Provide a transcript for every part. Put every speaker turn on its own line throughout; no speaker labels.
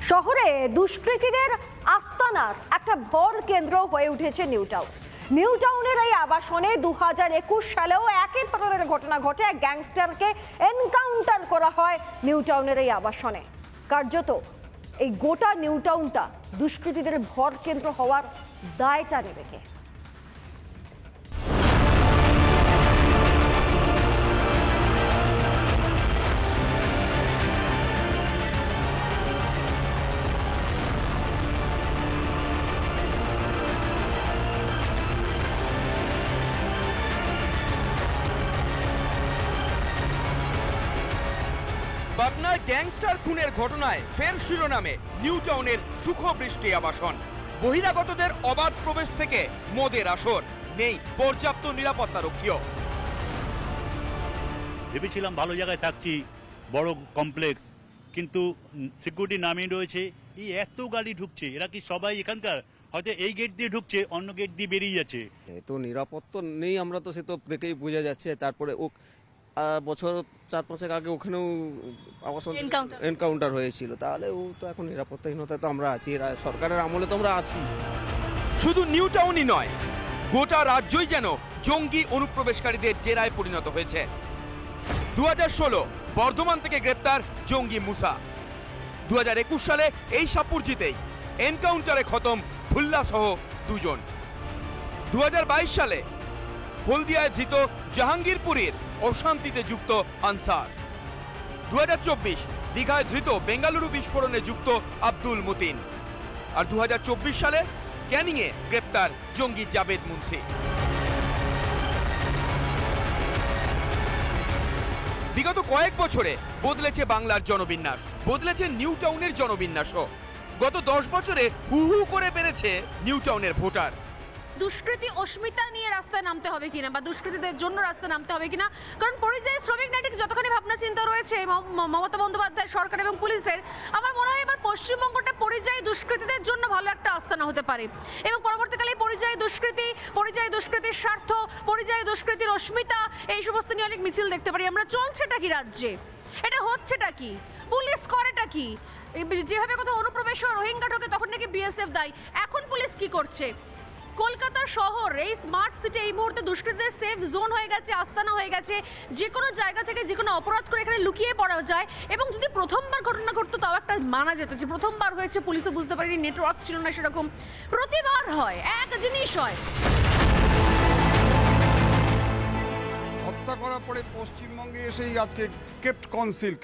শহরে দুষ্কৃতীদের আস্তানার একটা ভর কেন্দ্র হয়ে উঠেছে নিউ টাউন। নিউ টাউনের এই আবাসনে 2021 সালেও একই ধরনের ঘটনা ঘটে। গ্যাংস্টারকে এনকাউন্টার করা হয় নিউ টাউনের এই আবাসনে। কার্যত এই গোটা নিউ টাউনটা দুষ্কৃতীদের ভর কেন্দ্র হওয়ার দায়টা নেবে কে?
পাটনায় গ্যাংস্টার খুনের ঘটনায় ফের শিরোনামে নিউ টাউনের সুখবৃষ্টি আবাসন। বহিরাগতদের অবাধ প্রবেশ থেকে মদের আসর, নেই পর্যাপ্ত নিরাপত্তা রক্ষীও।
ভেবেছিলাম ভালো জায়গায় থাকছি, বড় কমপ্লেক্স, কিন্তু সিকিউরিটি নামিয়ে রয়েছে। এই এত গাড়ি ঢুকছে, এরা কি সবাই এখানকার? হয়তো এই গেট দিয়ে ঢুকছে, অন্য গেট দিয়ে বেরিয়ে যাচ্ছে।
তো নিরাপত্তা নেই, আমরা তো সে তো দেখেই বোঝা যাচ্ছে। তারপরে ও বছর 4-5 আগে ওখানেও এনকাউন্টার হয়েছিল, তাহলে ও তো এখন নিরাপত্তাহীনতায় তো আমরা আছি। সরকারের আমলে তো আমরা আছি।
শুধু নিউ টাউনই নয়, গোটা রাজ্যই যেন জঙ্গি অনুপ্রবেশকারীদের ডেরায় পরিণত হয়েছে। 2016 বর্ধমান থেকে গ্রেপ্তার জঙ্গি মুসা। 2021 সালে এই সাপুরজিতেই এনকাউন্টারে খতম ভুল্লা সহ 2 জন। 2022 সালে হলদিয়ায় ধৃত জাহাঙ্গীরপুরের অশান্তিতে যুক্ত আনসার। 2024 দীঘায় ধৃত বেঙ্গালুরু বিস্ফোরণে যুক্ত আব্দুল মতিন। আর 2024 সালে ক্যানিংয়ে গ্রেপ্তার জঙ্গি জাবেদ মুন্সি। বিগত কয়েক বছরে বদলেছে বাংলার জনবিন্যাস, বদলেছে নিউ টাউনের জনবিন্যাসও। গত 10 বছরে হু হু করে বেড়েছে নিউ টাউনের ভোটার।
দুষ্কৃতী অস্মিতা নিয়ে রাস্তায় নামতে হবে কিনা, বা দুষ্কৃতীদের জন্য রাস্তায় নামতে হবে কিনা, কারণ পরিযায়ী শ্রমিক নাটক যতখানি ভাবনা চিন্তা রয়েছে মমতা বন্দ্যোপাধ্যায় সরকার এবং পুলিশের, আমার মনে হয় এবার পশ্চিমবঙ্গটা পরিযায়ী দুষ্কৃতীদের জন্য ভালো একটা আস্তানা হতে পারে। এবং পরবর্তীকালে পরিযায়ী দুষ্কৃতির স্বার্থ, পরিযায়ী দুষ্কৃতির অস্মিতা, এই সমস্ত নিয়ে অনেক মিছিল দেখতে পারি আমরা। চলছেটা কি রাজ্যে? এটা হচ্ছেটা কি? পুলিশ করেটা কি? যেভাবে কোথাও অনুপ্রবেশ রোহিঙ্গা ঢোকে তখন নাকি বিএসএফ দায়ী। এখন পুলিশ কি করছে? কলকাতা শহর এই স্মার্ট সিটি এই মুহূর্তে দুষ্কৃতীদের সেফ জোন হয়ে গেছে, আস্তানা হয়ে গেছে। যে কোনো জায়গা থেকে যে কোনো অপরাধ করে এখানে লুকিয়ে পড়া যায়। এবং যদি প্রথমবার ঘটনা ঘটতো তাও একটা মানা যেত, যে প্রথমবার হয়েছে, পুলিশও বুঝতে পারেনি, নেটওয়ার্ক ছিল না সেরকম। প্রতিবার হয় এক জিনিস হয়।
হত্যা করার পরে পশ্চিমবঙ্গে এসেই আজকে কেপ্ট কাউন্সিল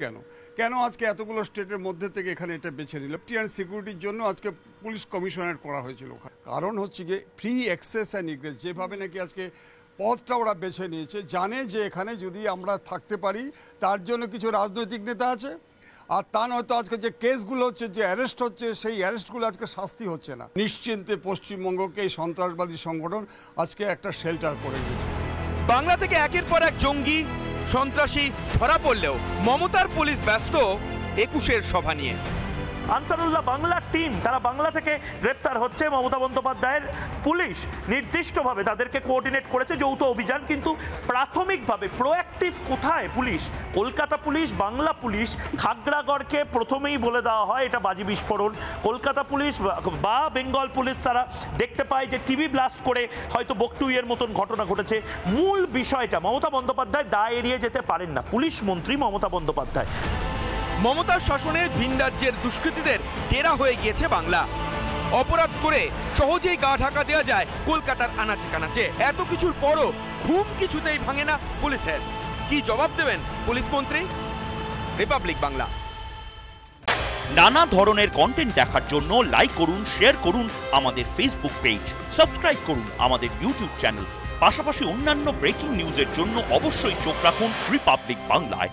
কেন আজকে এতগুলো স্টেটের মধ্যে থেকে এখানে এটা বেছে নিল? সেফটি অ্যান্ড সিকিউরিটির জন্য আজকে পুলিশ কমিশনারেট করা হয়েছিল। কারণ হচ্ছে গিয়ে ফ্রি অ্যাক্সেস অ্যান্ড ইগ্রেস, যেভাবে নাকি আজকে পথটা ওরা বেছে নিয়েছে, জানে যে এখানে যদি আমরা থাকতে পারি তার জন্য কিছু রাজনৈতিক নেতা আছে, আর তা নয়তো আজকে যে কেসগুলো হচ্ছে, যে অ্যারেস্ট হচ্ছে, সেই অ্যারেস্টগুলো আজকে শাস্তি হচ্ছে না। নিশ্চিন্তে পশ্চিমবঙ্গকে এই সন্ত্রাসবাদী সংগঠন আজকে একটা শেল্টার করে দিয়েছে।
বাংলা থেকে একের পর এক জঙ্গি সন্ত্রাসী ধরা পড়লেও মমতার পুলিশ ব্যস্ত 21-এর সভা নিয়ে।
আনসারুল্লাহ বাংলার টিম, তারা বাংলা থেকে গ্রেপ্তার হচ্ছে। মমতা বন্দ্যোপাধ্যায়ের পুলিশ নির্দিষ্টভাবে তাদেরকে কোঅর্ডিনেট করেছে যৌথ অভিযান, কিন্তু প্রাথমিকভাবে প্রোঅ্যাক্টিভ কোথায় police? Kolkata police, Bangla police, খাগড়াগড়কে প্রথমেই বলে দেওয়া হয় এটা বাজি বিস্ফোরণ। কলকাতা পুলিশ বা বেঙ্গল পুলিশ তারা দেখতে পায় যে টিভি ব্লাস্ট করে হয়তো বকটুইয়ের মতন ঘটনা ঘটেছে। মূল বিষয়টা মমতা বন্দ্যোপাধ্যায় দায় এড়িয়ে যেতে পারেন না, পুলিশ মন্ত্রী মমতা বন্দ্যোপাধ্যায়।
মমতার শাসনে ভিন রাজ্যের দুষ্কৃতীদের ডেরা হয়ে গিয়েছে বাংলা। অপরাধ করে সহজেই গা ঢাকা দেওয়া যায় কলকাতার আনাচে কানাচে। এত কিছুর পরও ঘুম কিছুতেই ভাঙে না পুলিশের। কি জবাব দেবেন পুলিশ মন্ত্রী? রিপাবলিক বাংলা।
নানা ধরনের কন্টেন্ট দেখার জন্য লাইক করুন, শেয়ার করুন আমাদের ফেসবুক পেজ, সাবস্ক্রাইব করুন আমাদের ইউটিউব চ্যানেল। পাশাপাশি অন্যান্য ব্রেকিং নিউজের জন্য অবশ্যই চোখ রাখুন রিপাবলিক বাংলায়।